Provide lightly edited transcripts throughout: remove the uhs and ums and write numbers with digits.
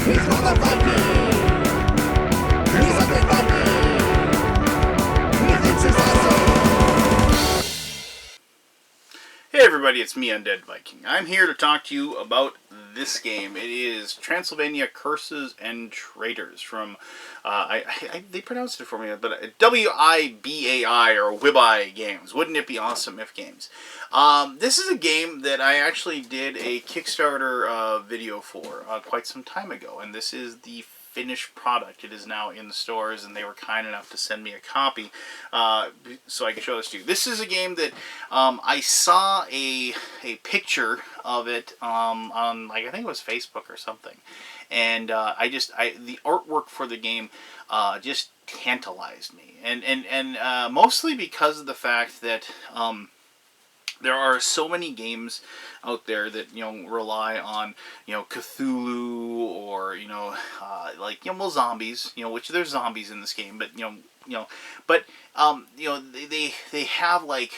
Hey everybody, it's me, Undead Viking. I'm here to talk to you about this game. It is Transylvania Curses and Traitors from, they pronounced it for me, but W-I-B-A-I or Wibai Games. Wouldn't it be awesome if games? This is a game that I actually did a Kickstarter video for quite some time ago, and this is the finished product. It is now in the stores, and they were kind enough to send me a copy so I can show this to you. This is a game that I saw a picture of it on, like, I think it was Facebook or something, and the artwork for the game just tantalized me, and mostly because of the fact that there are so many games out there that, you know, rely on, you know, Cthulhu or, you know, like, you know, well, zombies, you know, which there's zombies in this game, but, you know, but, you know, they have, like,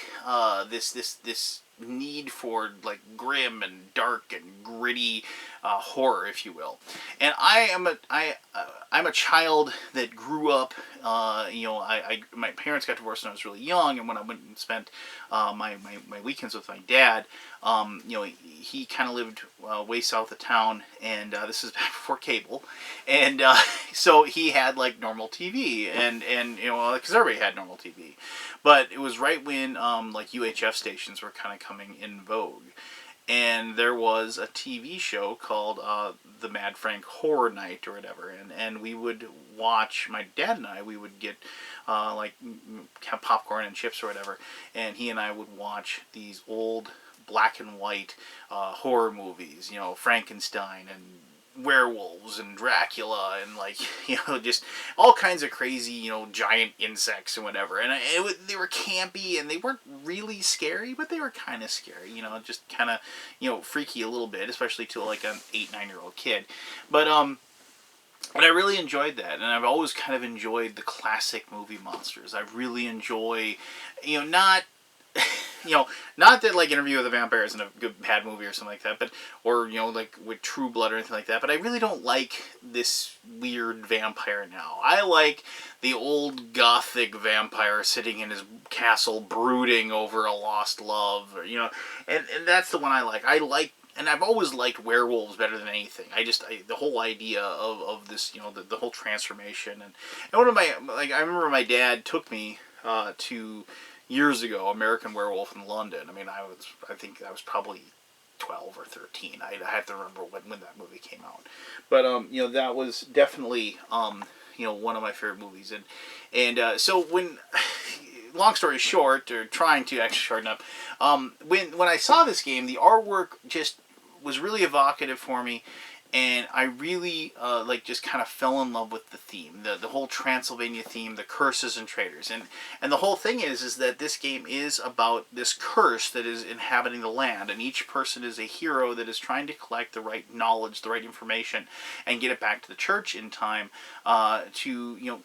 this need for, like, grim and dark and gritty horror, if you will. And I'm a child that grew up, you know, my parents got divorced when I was really young, and when I went and spent my weekends with my dad, you know, he kind of lived way south of town, and this is back before cable, and so he had, like, normal TV, and you know, because everybody had normal TV, but it was right when like UHF stations were kind of coming in vogue. And there was a TV show called The Mad Frank Horror Night or whatever, and we would watch, my dad and I, we would get like have popcorn and chips or whatever, and he and I would watch these old black and white horror movies, you know, Frankenstein and werewolves and Dracula and, like, you know, just all kinds of crazy, you know, giant insects and whatever. And they were campy, and they weren't really scary, but they were kind of scary, you know, just kind of, you know, freaky a little bit, especially to, like, an 8-9-year-old kid. But I really enjoyed that, and I've always kind of enjoyed the classic movie monsters. I really enjoy, you know, not that, like, Interview with the Vampire isn't a good bad movie or something like that, but, or, you know, like with True Blood or anything like that, but I really don't like this weird vampire now. I like the old gothic vampire sitting in his castle brooding over a lost love, or, you know, and that's the one I like. And I've always liked werewolves better than anything. The whole idea of this, you know, the whole transformation, and one of my, like, I remember my dad took me to, years ago, American Werewolf in London. I mean, I think I was probably 12 or 13. I have to remember when that movie came out. But, you know, that was definitely, you know, one of my favorite movies. And so when, long story short, or trying to actually shorten up, when I saw this game, the artwork just was really evocative for me. And I really, like, just kind of fell in love with the theme, the whole Transylvania theme, the curses and traitors. And the whole thing is that this game is about this curse that is inhabiting the land, and each person is a hero that is trying to collect the right knowledge, the right information, and get it back to the church in time to, you know,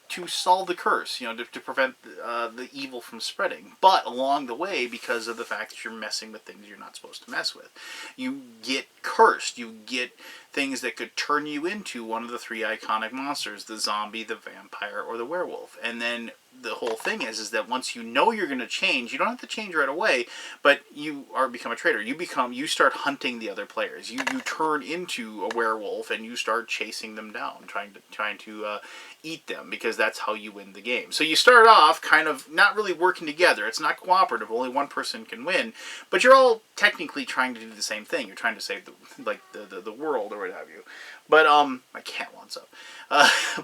to solve the curse, you know, to prevent the evil from spreading. But along the way, because of the fact that you're messing with things you're not supposed to mess with, you get cursed. You get things that could turn you into one of the three iconic monsters: the zombie, the vampire, or the werewolf. And then the whole thing is that once you know you're going to change, you don't have to change right away, but you become a traitor. You start hunting the other players. You turn into a werewolf, and you start chasing them down, trying to eat them, because that's how you win the game. So you start off kind of not really working together. It's not cooperative. Only one person can win, but you're all technically trying to do the same thing. You're trying to save the world or what have you. But my cat wants up.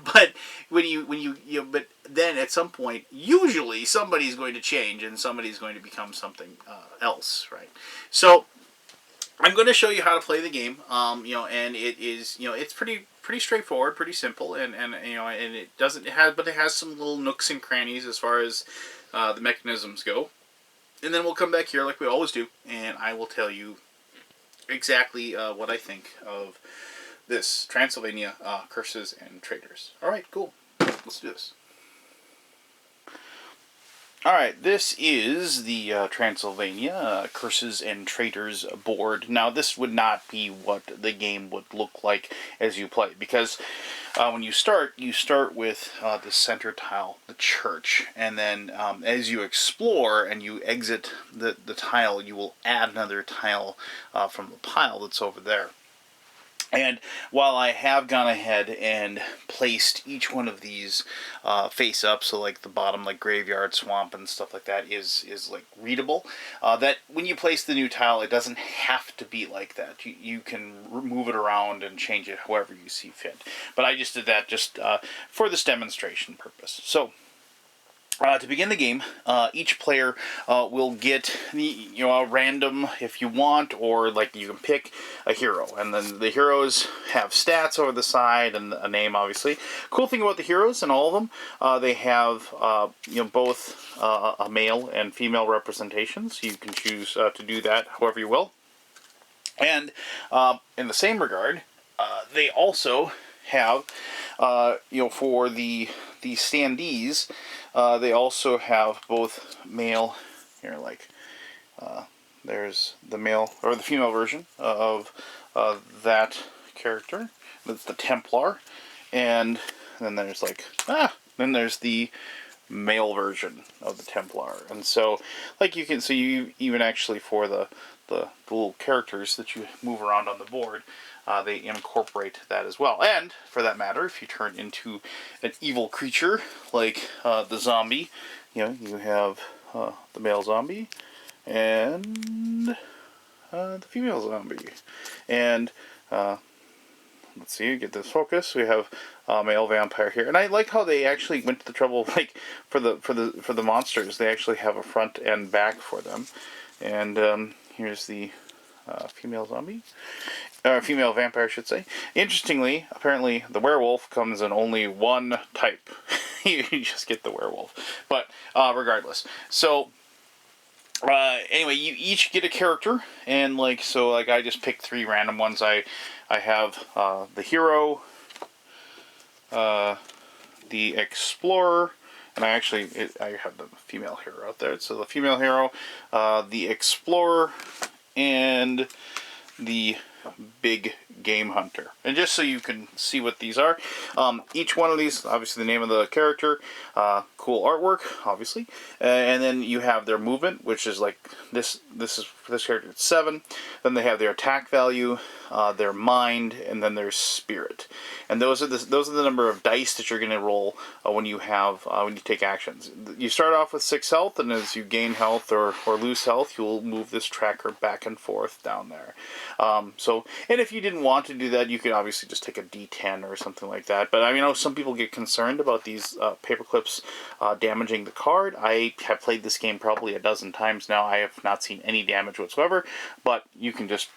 But but then at some point, usually somebody's going to change and somebody's going to become something else, right? So I'm going to show you how to play the game. You know, and it is, you know, it's pretty straightforward, pretty simple, and you know, and it has some little nooks and crannies as far as the mechanisms go. And then we'll come back here like we always do, and I will tell you exactly what I think of this Transylvania Curses and Traitors. All right, cool. Let's do this. Alright, this is the Transylvania Curses and Traitors board. Now, this would not be what the game would look like as you play, because when you start with the center tile, the church, and then as you explore and you exit the tile, you will add another tile from the pile that's over there. And while I have gone ahead and placed each one of these face up, so like the bottom, like graveyard, swamp, and stuff like that is like readable, that when you place the new tile, it doesn't have to be like that. You can move it around and change it however you see fit. But I just did that just for this demonstration purpose. So to begin the game, each player will get a random if you want, or like you can pick a hero, and then the heroes have stats over the side and a name, obviously. Cool thing about the heroes and all of them, they have both a male and female representations. You can choose to do that however you will. And in the same regard, they also have for the standees, they also have both male, there's the male or the female version of that character. That's the Templar, and then there's then there's the male version of the Templar, and so you even actually for the little characters that you move around on the board, they incorporate that as well. And for that matter, if you turn into an evil creature like the zombie, you have the male zombie and the female zombie. And let's see, get this focus. We have male vampire here, and I like how they actually went to the trouble, like for the monsters, they actually have a front and back for them. And here's the female zombie. Female vampire, I should say. Interestingly, apparently the werewolf comes in only one type. You just get the werewolf. But regardless. So, anyway, you each get a character. And I just picked 3 random ones. I have the hero, the explorer, and I have the female hero out there. So the female hero, the explorer, and the big game hunter. And just so you can see what these are, each one of these, obviously the name of the character, cool artwork, obviously, and then you have their movement, which is like this is for this character, it's 7. Then they have their attack value, their mind, and then their spirit. And those are the number of dice that you're going to roll when you take actions. You start off with 6 health, and as you gain health or lose health, you'll move this tracker back and forth down there. And if you didn't want to do that, you could obviously just take a D10 or something like that. But I know some people get concerned about these paper clips damaging the card. I have played this game probably a dozen times now. I have not seen any damage whatsoever. But you can just,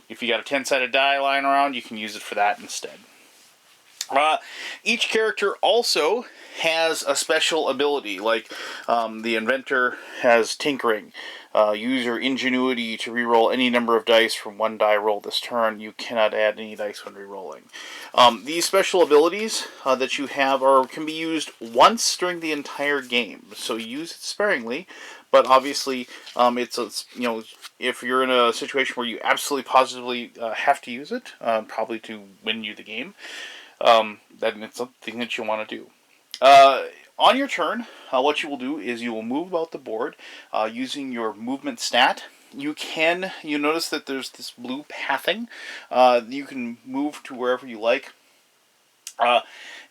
if you got a 10-sided die lying around, you can use it for that instead. Each character also has a special ability, like the inventor has tinkering. Use your ingenuity to reroll any number of dice from one die roll this turn. You cannot add any dice when rerolling. These special abilities that you have can be used once during the entire game, so use it sparingly. But obviously, if you're in a situation where you absolutely positively have to use it, probably to win you the game, then it's something that you want to do. On your turn, what you will do is you will move about the board using your movement stat. You notice that there's this blue pathing. You can move to wherever you like.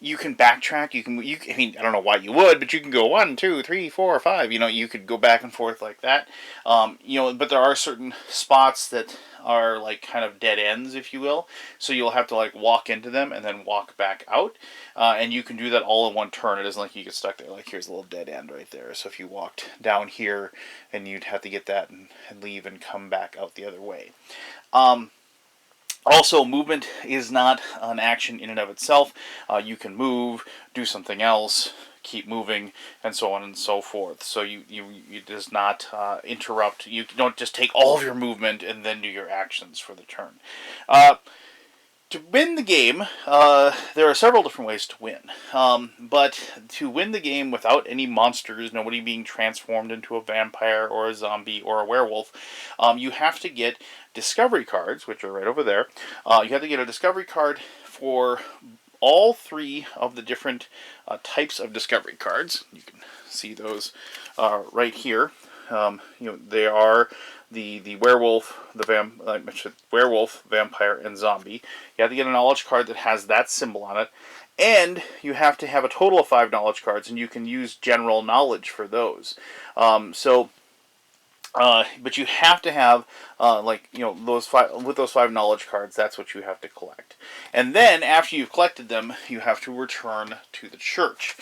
You can backtrack. I don't know why you would, but you can go 1, 2, 3, 4, 5. You could go back and forth like that. But there are certain spots that are like kind of dead ends, if you will. So you'll have to walk into them and then walk back out. And you can do that all in one turn. It isn't like you get stuck there. Like here's a little dead end right there. So if you walked down here, and you'd have to get that and leave and come back out the other way. Also, movement is not an action in and of itself. You can move, do something else, keep moving, and so on and so forth. So it does not interrupt. You don't just take all of your movement and then do your actions for the turn. to win the game, there are several different ways to win. But to win the game without any monsters, nobody being transformed into a vampire or a zombie or a werewolf, you have to get discovery cards, which are right over there. You have to get a discovery card for all three of the different types of discovery cards. You can see those right here. They are the werewolf, werewolf, vampire, and zombie. You have to get a knowledge card that has that symbol on it, and you have to have a total of 5 knowledge cards, and you can use general knowledge for those. But you have to have those five knowledge cards. That's what you have to collect, and then after you've collected them, you have to return to the church.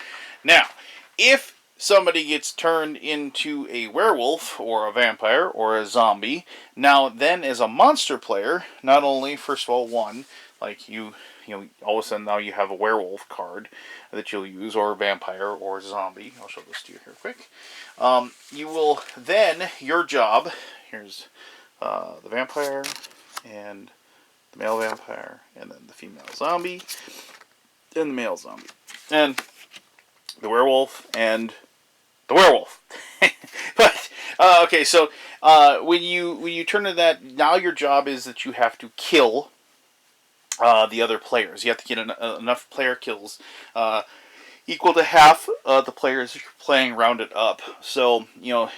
Now, if somebody gets turned into a werewolf or a vampire or a zombie, now then as a monster player, not only first of all all of a sudden now you have a werewolf card that you'll use, or a vampire or a zombie. I'll show this to you here quick. You will then, your job, here's the vampire and the male vampire, and then the female zombie and the male zombie, and the werewolf and the werewolf. But okay, so when you turn to that, now your job is that you have to kill the other players. You have to get enough player kills equal to half the players you're playing rounded up. So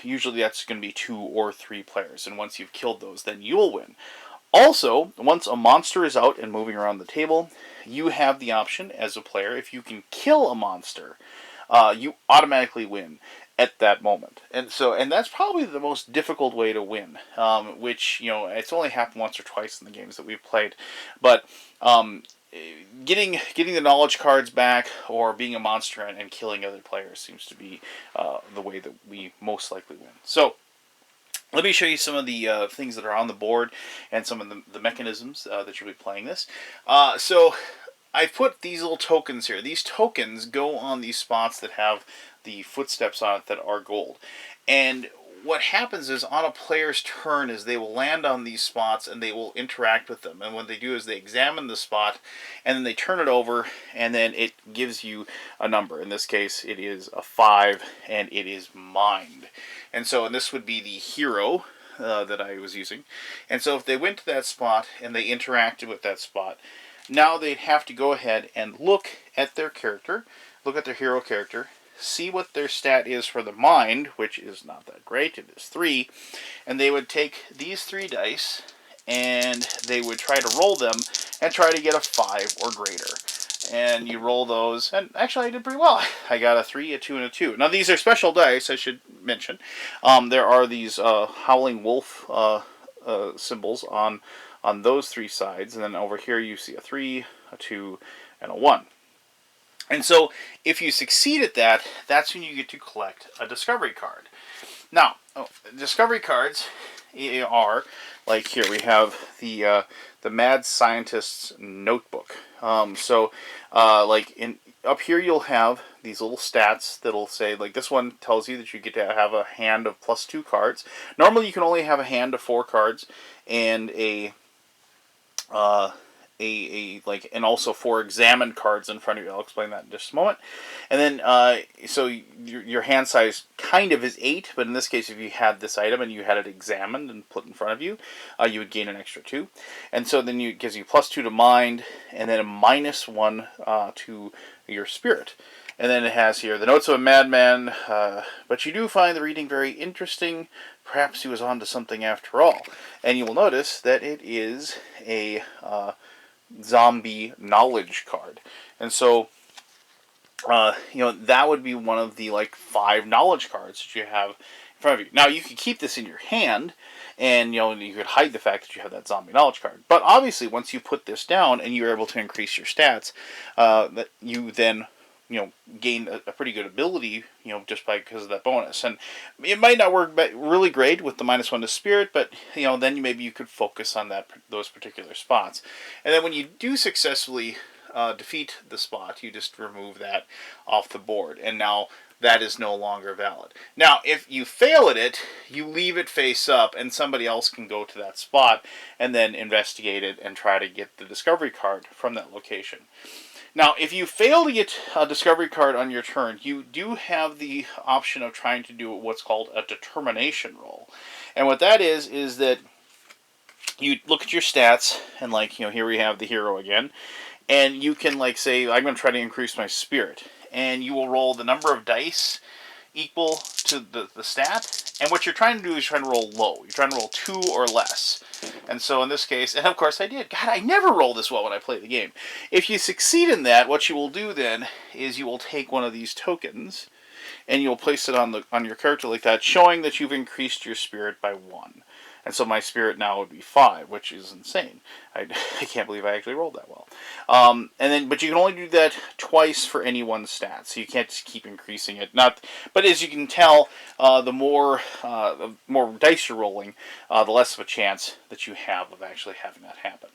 usually that's going to be 2 or 3 players, and once you've killed those, then you'll win. Also, once a monster is out and moving around the table, you have the option as a player, if you can kill a monster, you automatically win at that moment. And that's probably the most difficult way to win, which, it's only happened once or twice in the games that we've played. But getting the knowledge cards back, or being a monster and killing other players, seems to be the way that we most likely win. So let me show you some of the things that are on the board and some of the mechanisms that you'll be playing this. So I put these little tokens here. These tokens go on these spots that have the footsteps on it that are gold. And what happens is, on a player's turn, is they will land on these spots and they will interact with them. And what they do is they examine the spot, and then they turn it over, and then it gives you a number. In this case, it is a 5, and it is mined. And this would be the hero that I was using. And so if they went to that spot and they interacted with that spot, now they'd have to go ahead and look at their character, look at their hero character, see what their stat is for the mind, which is not that great, it is 3, and they would take these 3 dice, and they would try to roll them, and try to get a 5 or greater. And you roll those, and actually I did pretty well. I got a 3, a 2, and a 2. Now these are special dice, I should mention. There are these howling wolf symbols on those 3 sides, and then over here you see a 3, a 2, and a 1. And so, if you succeed at that, that's when you get to collect a discovery card. Now, discovery cards are, like here, we have the Mad Scientist's Notebook. Up here you'll have these little stats that'll say, like this one tells you that you get to have a hand of +2 cards. Normally you can only have a hand of 4 cards, and and also 4 examined cards in front of you. I'll explain that in just a moment. And then, so your hand size kind of is 8, but in this case, if you had this item and you had it examined and put in front of you, you would gain an extra 2. And so then it gives you +2 to mind, and then a -1 to your spirit. And then it has here, the notes of a madman, but you do find the reading very interesting. Perhaps he was on to something after all. And you will notice that it is a zombie knowledge card. And so, that would be one of the 5 knowledge cards that you have in front of you. Now, you could keep this in your hand, and you could hide the fact that you have that zombie knowledge card. But obviously, once you put this down and you're able to increase your stats, that you then gain a pretty good ability, just because of that bonus. And it might not work really great with the -1 to spirit, but then maybe you could focus on those particular spots. And then when you do successfully defeat the spot, you just remove that off the board. And now that is no longer valid. Now, if you fail at it, you leave it face up, and somebody else can go to that spot and then investigate it and try to get the discovery card from that location. Now, if you fail to get a discovery card on your turn, you do have the option of trying to do what's called a determination roll. And what that is that you look at your stats, and like, here we have the hero again, and you can like say, I'm going to try to increase my spirit. And you will roll the number of dice equal to the stat. And what you're trying to do is trying to roll low. You're trying to roll 2 or less. And so in this case, and of course I did. God, I never roll this well when I play the game. If you succeed in that, what you will do then is you will take one of these tokens and you'll place it on your character like that, showing that you've increased your spirit by 1. And so my spirit now would be 5, which is insane. I can't believe I actually rolled that well. But you can only do that twice for any one stat, so you can't just keep increasing it. But as you can tell, the more dice you're rolling, the less of a chance that you have of actually having that happen.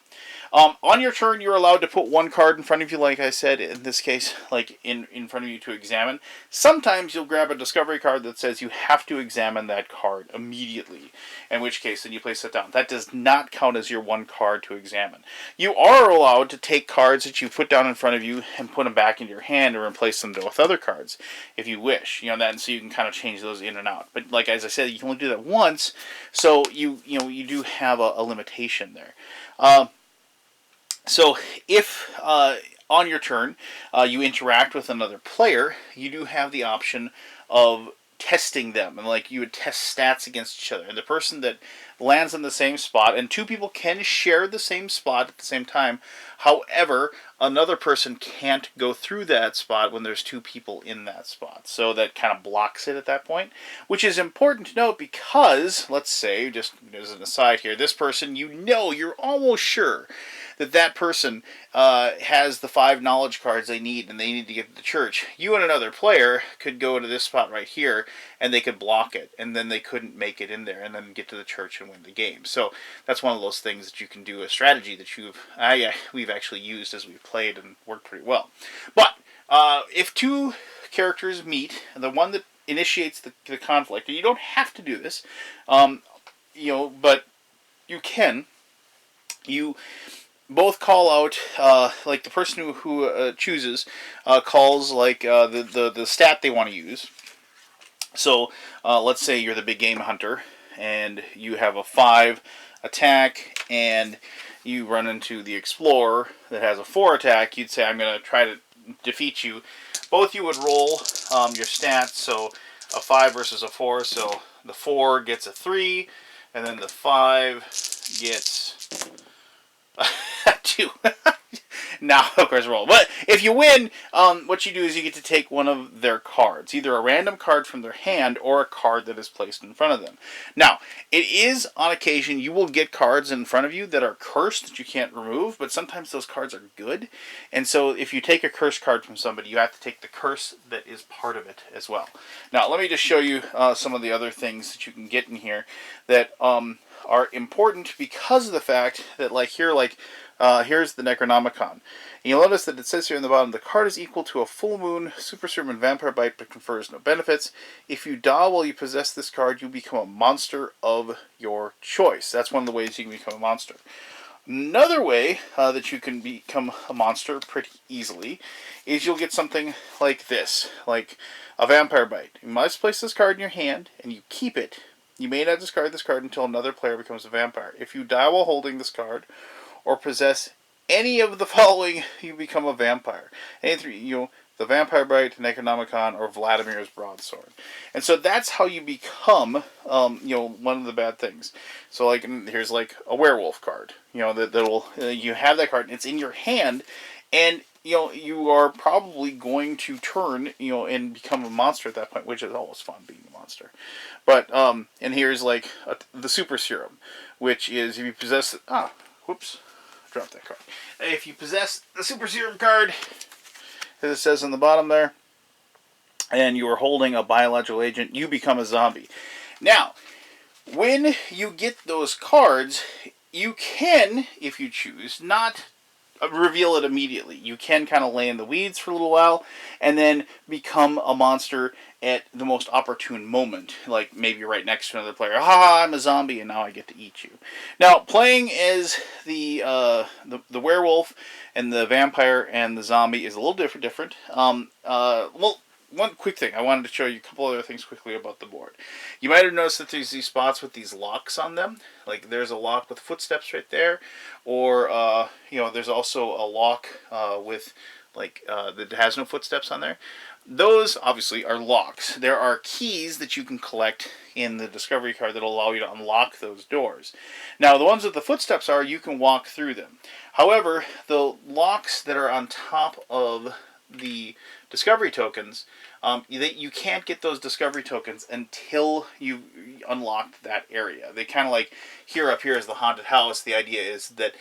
On your turn, you're allowed to put one card in front of you, like I said, in this case, like in front of you to examine. Sometimes you'll grab a discovery card that says you have to examine that card immediately, in which case then you place it down. That does not count as your one card to examine. You are allowed to take cards that you put down in front of you and put them back into your hand or replace them with other cards if you wish. And so you can kind of change those in and out. But like as I said, you can only do that once, so you do have a limitation there. So if on your turn you interact with another player, you do have the option of testing them, and like you would test stats against each other. And the person that lands in the same spot, and 2 people can share the same spot at the same time. However, another person can't go through that spot when there's 2 people in that spot. So that kind of blocks it at that point, which is important to note because, let's say, just as an aside here, this person, you're almost sure that person has the 5 knowledge cards they need, and they need to get to the church. You and another player could go to this spot right here, and they could block it, and then they couldn't make it in there, and then get to the church and win the game. So that's one of those things that you can do, a strategy that we've actually used as we've played and worked pretty well. But if 2 characters meet, and the one that initiates the conflict, and you don't have to do this, but you can. You both call out, like the person who chooses calls like the stat they want to use. So let's say you're the big game hunter and you have a 5 attack and you run into the explorer that has a 4 attack. You'd say, I'm going to try to defeat you. Both you would roll your stats, so a 5 versus a 4, so the 4 gets a 3 and then the 5 gets 2. Now, of course, roll. But if you win, what you do is you get to take one of their cards, either a random card from their hand or a card that is placed in front of them. Now, it is on occasion you will get cards in front of you that are cursed that you can't remove, but sometimes those cards are good. And so if you take a cursed card from somebody, you have to take the curse that is part of it as well. Now, let me just show you some of the other things that you can get in here that are important because of the fact that, here's the Necronomicon. And you'll notice that it says here in the bottom, the card is equal to a full moon, super serum, and vampire bite, but confers no benefits. If you die while you possess this card, you become a monster of your choice. That's one of the ways you can become a monster. Another way that you can become a monster pretty easily is you'll get something like this, like a vampire bite. You must place this card in your hand, and you keep it. You may not discard this card until another player becomes a vampire. If you die while holding this card, or possess any of the following, you become a vampire. Any 3, the Vampire Bite, Necronomicon, or Vladimir's Broadsword. And so that's how you become, one of the bad things. So, like, here's like a werewolf card. That'll you have that card, and it's in your hand, and you are probably going to turn, and become a monster at that point, which is always fun being a monster. But and here's like the Super Serum, which is if you possess dropped that card. If you possess the Super Serum card, as it says on the bottom there, and you are holding a biological agent, you become a zombie. Now, when you get those cards, you can, if you choose, not reveal it immediately. You can kind of lay in the weeds for a little while and then become a monster at the most opportune moment. Like maybe you're right next to another player. Ha! I'm a zombie and now I get to eat you. Now playing as the werewolf and the vampire and the zombie is a little different. Well, one quick thing. I wanted to show you a couple other things quickly about the board. You might have noticed that there's these spots with these locks on them. Like there's a lock with footsteps right there. Or, there's also a lock with, that has no footsteps on there. Those, obviously, are locks. There are keys that you can collect in the discovery card that will allow you to unlock those doors. Now, the ones with the footsteps you can walk through them. However, the locks that are on top of the discovery tokens, you can't get those discovery tokens until you unlocked that area. They kind of like, up here is the haunted house. The idea is that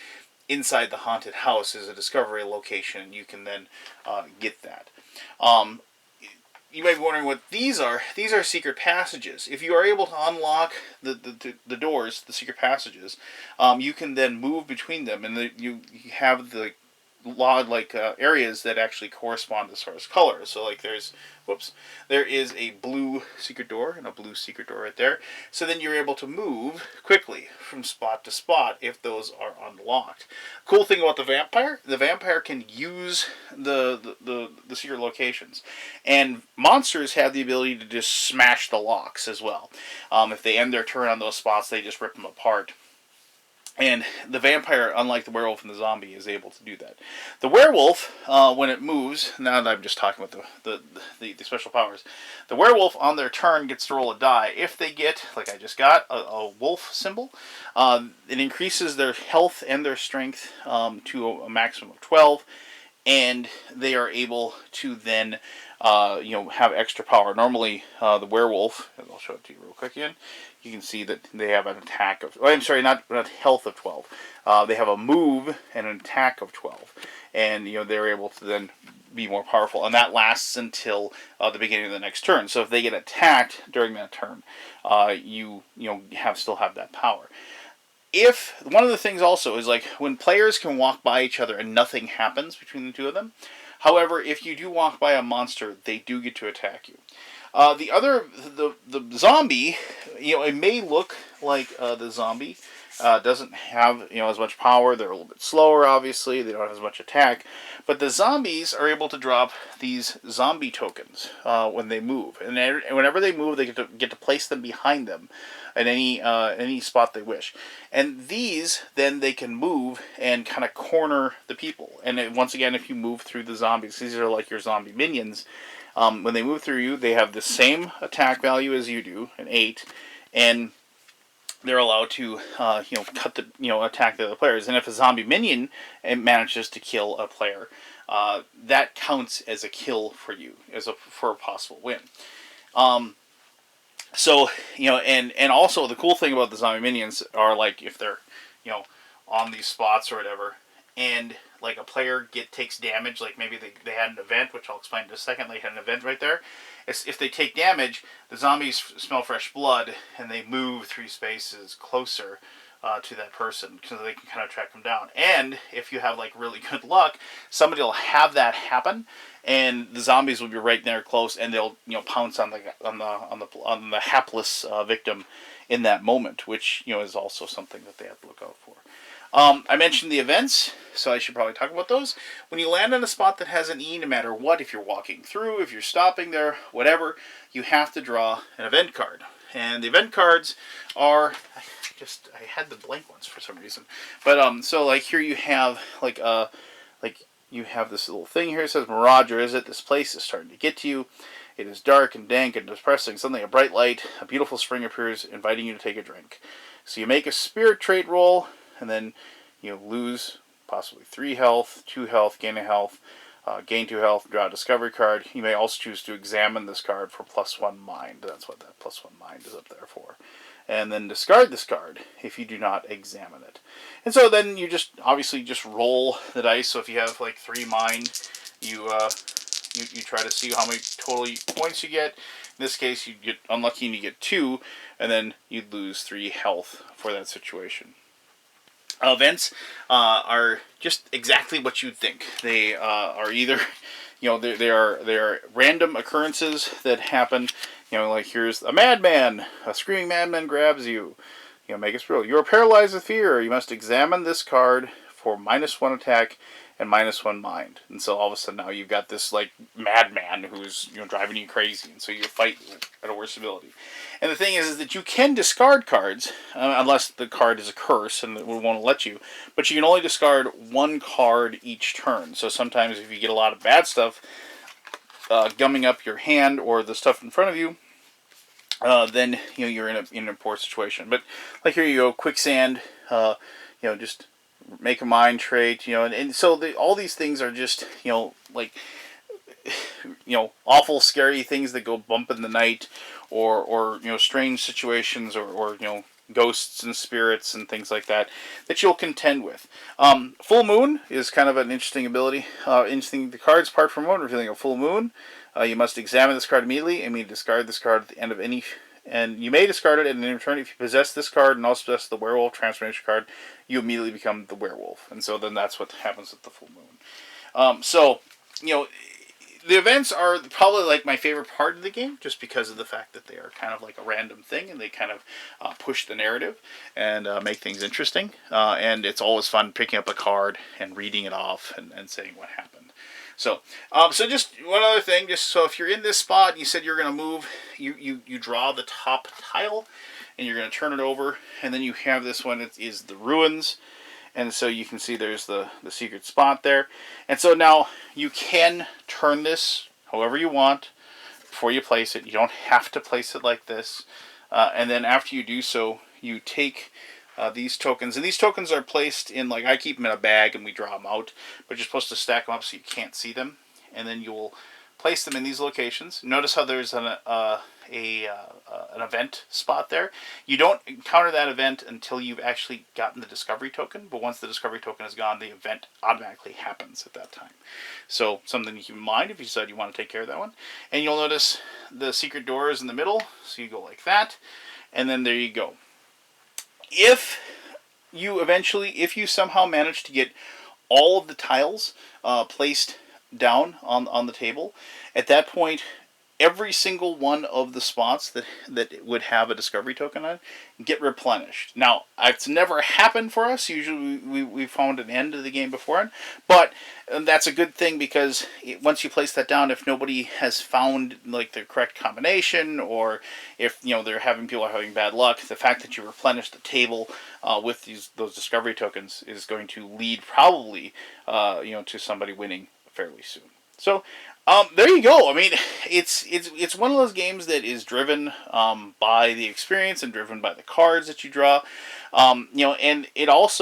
inside the haunted house is a discovery location, and you can then get that. You might be wondering what these are. These are secret passages. If you are able to unlock the doors, the secret passages, you can then move between them, and you have the areas that actually correspond as far as colors. So like there is a blue secret door and a blue secret door right there. So then you're able to move quickly from spot to spot if those are unlocked. Cool thing about the vampire can use the secret locations, and monsters have the ability to just smash the locks as well. If they end their turn on those spots, they just rip them apart. And the vampire, unlike the werewolf and the zombie, is able to do that. The werewolf, when it moves, now that I'm just talking about the special powers, the werewolf on their turn gets to roll a die. If they get, like I just got, a wolf symbol, it increases their health and their strength to a maximum of 12, and they are able to then have extra power. Normally, the werewolf, and I'll show it to you real quick again, you can see that they have an attack of, not health of 12. They have a move and an attack of 12. And, they're able to then be more powerful. And that lasts until the beginning of the next turn. So if they get attacked during that turn, you still have that power. One of the things also is like when players can walk by each other and nothing happens between the two of them. However, if you do walk by a monster, they do get to attack you. The zombie, it may look like the zombie doesn't have as much power. They're a little bit slower, obviously. They don't have as much attack. But the zombies are able to drop these zombie tokens when they move, and whenever they move, they get to place them behind them at any spot they wish. And these then they can move and kind of corner the people. And once again, if you move through the zombies, these are like your zombie minions. When they move through you, they have the same attack value as you do, an 8, and they're allowed to, attack the other players. And if a zombie minion manages to kill a player, that counts as a kill for you, for a possible win. And also the cool thing about the zombie minions are like if they're, on these spots or whatever, and like a player takes damage, like maybe they had an event, which I'll explain in a second. They had an event right there. If they take damage, the zombies smell fresh blood and they move 3 spaces closer to that person, so they can kind of track them down. And if you have like really good luck, somebody will have that happen, and the zombies will be right there close, and they'll pounce on the hapless victim in that moment, which is also something that they have to look out for. I mentioned the events, so I should probably talk about those. When you land on a spot that has an E, no matter what, if you're walking through, if you're stopping there, whatever, you have to draw an event card. And the event cards are, I had the blank ones for some reason. But, so like here you have, you have this little thing here. It says, Mirage, is it? This place is starting to get to you. It is dark and dank and depressing. Suddenly a bright light, a beautiful spring appears, inviting you to take a drink. So you make a spirit trait roll, and then lose possibly 3 health, 2 health, gain a health, gain 2 health, draw a discovery card. You may also choose to examine this card for +1 mind. That's what that +1 mind is up there for. And then discard this card if you do not examine it. And so then you obviously roll the dice. So if you have like 3 mind, you try to see how many total points you get. In this case, you get unlucky and you get 2, and then you'd lose 3 health for that situation. Events are just exactly what you'd think. They are either, they are random occurrences that happen. Like here's a madman, a screaming madman grabs you. Make it real. You are paralyzed with fear. You must examine this card for -1 attack and -1 mind. And so all of a sudden now you've got this like madman who's driving you crazy, and so you fight at a worse ability. And the thing is that you can discard cards unless the card is a curse and it won't let you. But you can only discard one card each turn. So sometimes if you get a lot of bad stuff gumming up your hand or the stuff in front of you, then you're in a poor situation. But like here you go, quicksand. Just make a mind trait. And so all these things are just like awful, scary things that go bump in the night, or strange situations, or ghosts and spirits and things like that you'll contend with. Full moon is kind of an interesting ability. Interesting. The cards apart from one revealing a full moon. You must examine this card immediately and discard this card at the end of any. And you may discard it, and in return, if you possess this card and also possess the werewolf transformation card, you immediately become the werewolf. And so then that's what happens with the full moon. The events are probably like my favorite part of the game, just because of the fact that they are kind of like a random thing, and they kind of push the narrative and make things interesting. And it's always fun picking up a card and reading it off and saying what happened. So just one other thing, just so if you're in this spot, and you said you're going to move, you draw the top tile, and you're going to turn it over, and then you have this one. It is the ruins. And so you can see there's the secret spot there. And so now you can turn this however you want before you place it. You don't have to place it like this. And then after you do so, you take these tokens. And these tokens are placed in, like, I keep them in a bag and we draw them out. But you're supposed to stack them up so you can't see them. And then you will place them in these locations. Notice how there's an event spot there. You don't encounter that event until you've actually gotten the discovery token, but once the discovery token is gone, the event automatically happens at that time. So something to keep in mind if you decide you want to take care of that one. And you'll notice the secret door is in the middle, so you go like that, and then there you go. If you somehow manage to get all of the tiles placed down on the table, at that point every single one of the spots that would have a discovery token on it get replenished. Now, it's never happened for us. Usually we found an end to the game beforehand, but that's a good thing, because once you place that down, if nobody has found like the correct combination, or if people are having bad luck, the fact that you replenish the table with those discovery tokens is going to lead probably to somebody winning fairly soon. So there you go. I mean, it's one of those games that is driven by the experience and driven by the cards that you draw. And it's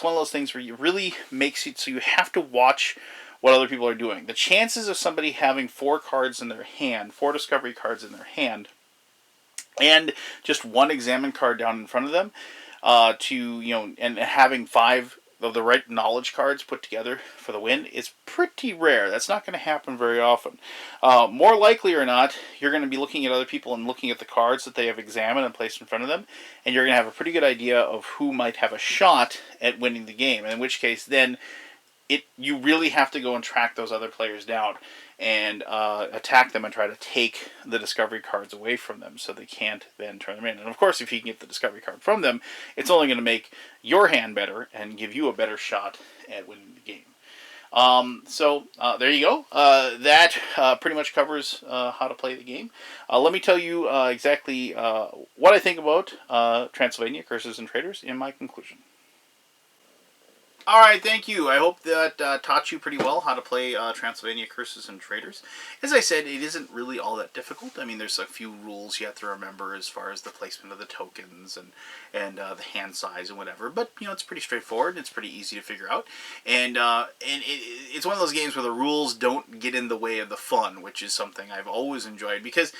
one of those things where it really makes it so you have to watch what other people are doing. The chances of somebody having 4 cards in their hand, 4 discovery cards in their hand, and just one examine card down in front of them, and having 5 of the right knowledge cards put together for the win is pretty rare. That's not going to happen very often. More likely or not, you're going to be looking at other people and looking at the cards that they have examined and placed in front of them, and you're going to have a pretty good idea of who might have a shot at winning the game. In which case, then you really have to go and track those other players down and attack them and try to take the discovery cards away from them so they can't then turn them in. And of course, if you can get the discovery card from them, it's only going to make your hand better and give you a better shot at winning the game. So there you go. That pretty much covers how to play the game. Let me tell you exactly what I think about Transylvania, Curses and Traitors in my conclusion. Alright, thank you. I hope that taught you pretty well how to play Transylvania Curses and Traitors. As I said, it isn't really all that difficult. I mean, there's a few rules you have to remember as far as the placement of the tokens and the hand size and whatever. But, it's pretty straightforward. It's pretty easy to figure out. And it's one of those games where the rules don't get in the way of the fun, which is something I've always enjoyed. Because,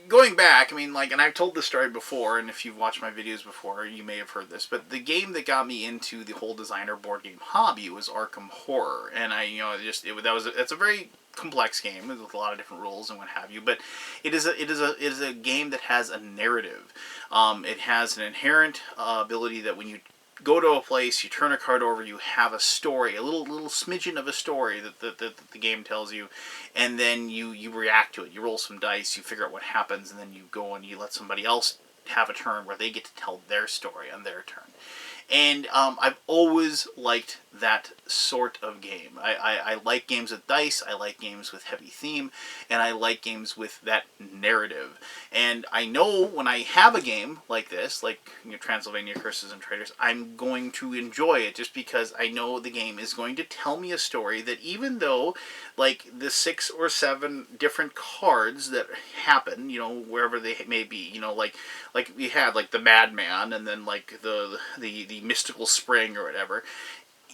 going back, and I've told this story before, and if you've watched my videos before, you may have heard this, but the game that got me into the whole designer board game hobby was Arkham Horror, and it's a very complex game with a lot of different rules and what have you, but it is a game that has a narrative. It has an inherent ability that when you go to a place, you turn a card over, you have a story, a little smidgen of a story that the game tells you, and then you react to it. You roll some dice, you figure out what happens, and then you go and you let somebody else have a turn where they get to tell their story on their turn. And I've always liked that sort of game. I like games with dice, I like games with heavy theme, and I like games with that narrative. And I know when I have a game like this, like Transylvania Curses and Traitors, I'm going to enjoy it just because I know the game is going to tell me a story that even though, like, the 6 or 7 different cards that happen, wherever they may be, like we had, like, the Madman, and then, like, the mystical spring or whatever,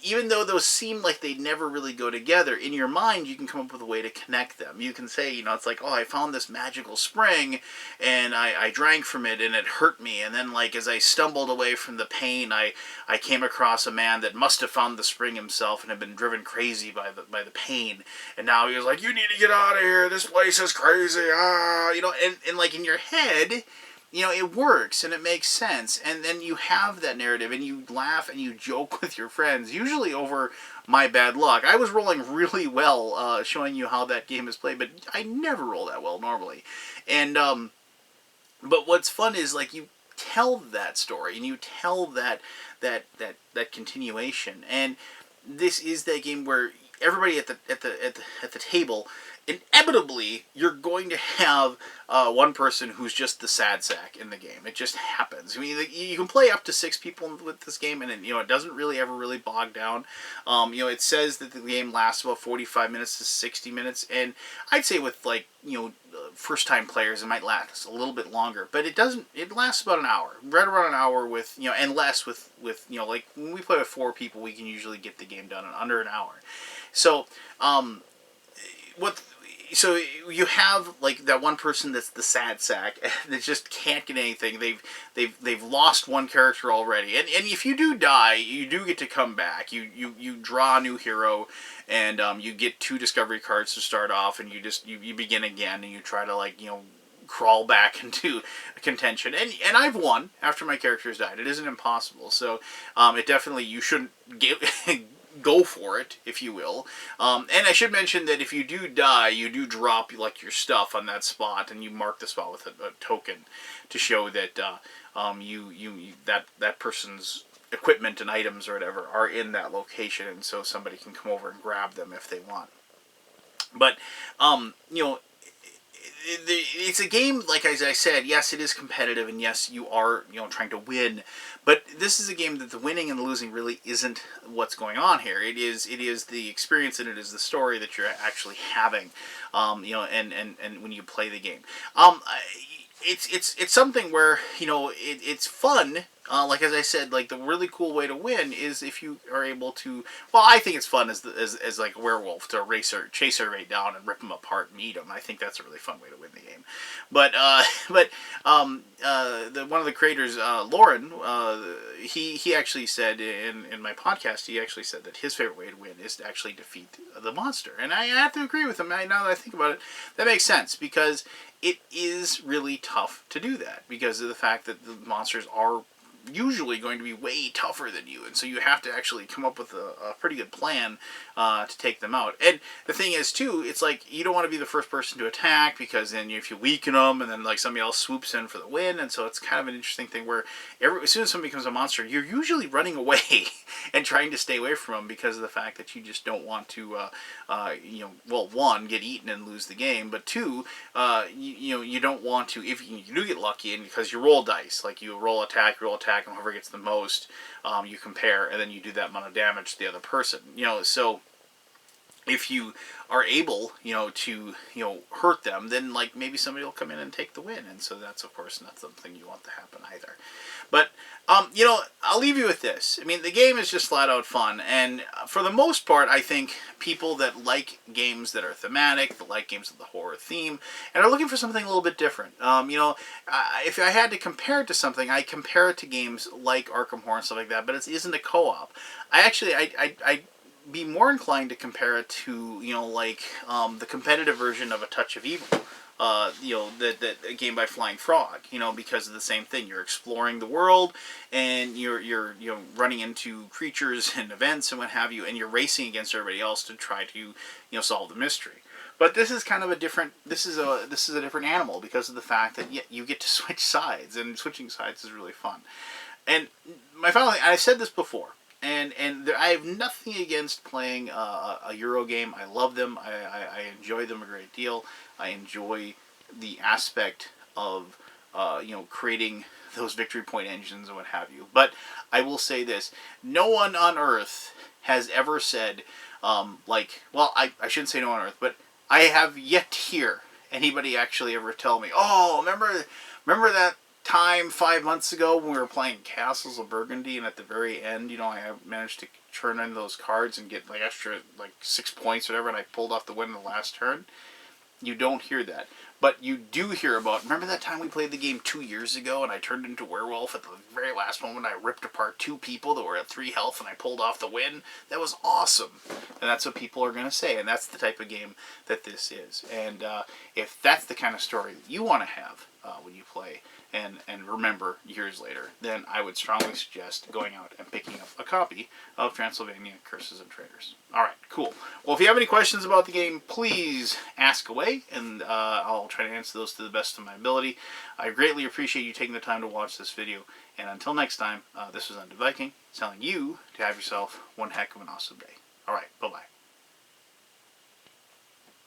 even though those seem like they never really go together, in your mind you can come up with a way to connect them. You can say, it's like, oh, I found this magical spring and I drank from it and it hurt me, and then, like, as I stumbled away from the pain, I came across a man that must have found the spring himself and had been driven crazy by the pain, and now he was like, you need to get out of here, this place is crazy, and like, in your head, it works and it makes sense. And then you have that narrative and you laugh and you joke with your friends, usually over my bad luck. I was rolling really well showing you how that game is played, but I never roll that well normally. And, but what's fun is, like, you tell that story and you tell that continuation. And this is that game where everybody at the table, inevitably, you're going to have one person who's just the sad sack in the game. It just happens. I mean, you can play up to 6 people with this game, and it doesn't really ever really bog down. It says that the game lasts about 45 minutes to 60 minutes, and I'd say with, like, first-time players, it might last a little bit longer, but it doesn't. It lasts about an hour, right around an hour with and less with like, when we play with 4 people, we can usually get the game done in under an hour. So, so you have, like, that one person that's the sad sack that just can't get anything. They've lost one character already, and if you do die, you do get to come back. You draw a new hero, and you get 2 discovery cards to start off, and you begin again, and you try to, like, crawl back into contention. And I've won after my character's died. It isn't impossible. So it definitely, you shouldn't go for it, if you will. And I should mention that if you do die, you do drop, like, your stuff on that spot, and you mark the spot with a token to show that that person's equipment and items or whatever are in that location, and so somebody can come over and grab them if they want. But it's a game, like, as I said, yes, it is competitive, and yes, you are, trying to win, but this is a game that the winning and the losing really isn't what's going on here. It is the experience, and it is the story that you're actually having, and when you play the game. It's something where, it's fun. Like, as I said, like, the really cool way to win is if you are able to. Well, I think it's fun as like a werewolf to chase her right down and rip them apart and eat them. I think that's a really fun way to win the game. But one of the creators, Lauren, he actually said in my podcast, he actually said that his favorite way to win is to actually defeat the monster, and I have to agree with him. Now that I think about it, that makes sense, because it is really tough to do that because of the fact that the monsters are usually going to be way tougher than you, and so you have to actually come up with a pretty good plan to take them out. And the thing is, too, it's like, you don't want to be the first person to attack, because then if you weaken them, and then, like, somebody else swoops in for the win, and so it's kind of an interesting thing where as soon as somebody becomes a monster, you're usually running away and trying to stay away from them because of the fact that you just don't want to, well, 1, get eaten and lose the game, but 2, you don't want to, if you do get lucky, and because you roll dice, like, you roll attack, and whoever gets the most, you compare, and then you do that amount of damage to the other person. So if you are able, to, hurt them, then, like, maybe somebody will come in and take the win, and so that's, of course, not something you want to happen either. But, I'll leave you with this. I mean, the game is just flat out fun, and for the most part, I think people that like games that are thematic, that like games with the horror theme, and are looking for something a little bit different. If I had to compare it to something, I compare it to games like Arkham Horror and stuff like that, but it isn't a co-op. I'd be more inclined to compare it to, the competitive version of A Touch of Evil. a game by Flying Frog, because of the same thing. You're exploring the world, and you're running into creatures and events and what have you, and you're racing against everybody else to try to solve the mystery. But this is kind of a different. This is a different animal because of the fact that you get to switch sides, and switching sides is really fun. And my final thing, I've said this before, and I have nothing against playing a Euro game. I love them. I enjoy them a great deal. I enjoy the aspect of creating those victory point engines and what have you. But I will say this: no one on Earth has ever said I shouldn't say no one on Earth, but I have yet to hear anybody actually ever tell me, "Oh, remember that time 5 months ago when we were playing Castles of Burgundy, and at the very end, I managed to turn in those cards and get extra 6 points or whatever, and I pulled off the win in the last turn." You don't hear that. But you do hear about, remember that time we played the game 2 years ago and I turned into werewolf at the very last moment? I ripped apart 2 people that were at 3 health and I pulled off the win? That was awesome. And that's what people are going to say. And that's the type of game that this is. And if that's the kind of story that you want to have when you play and remember years later, then I would strongly suggest going out and picking up a copy of Transylvania Curses and Traitors. Alright, cool. Well, if you have any questions about the game, please ask away, and I'll try to answer those to the best of my ability. I greatly appreciate you taking the time to watch this video, and until next time, this was Undead Viking, telling you to have yourself one heck of an awesome day. Alright, bye-bye.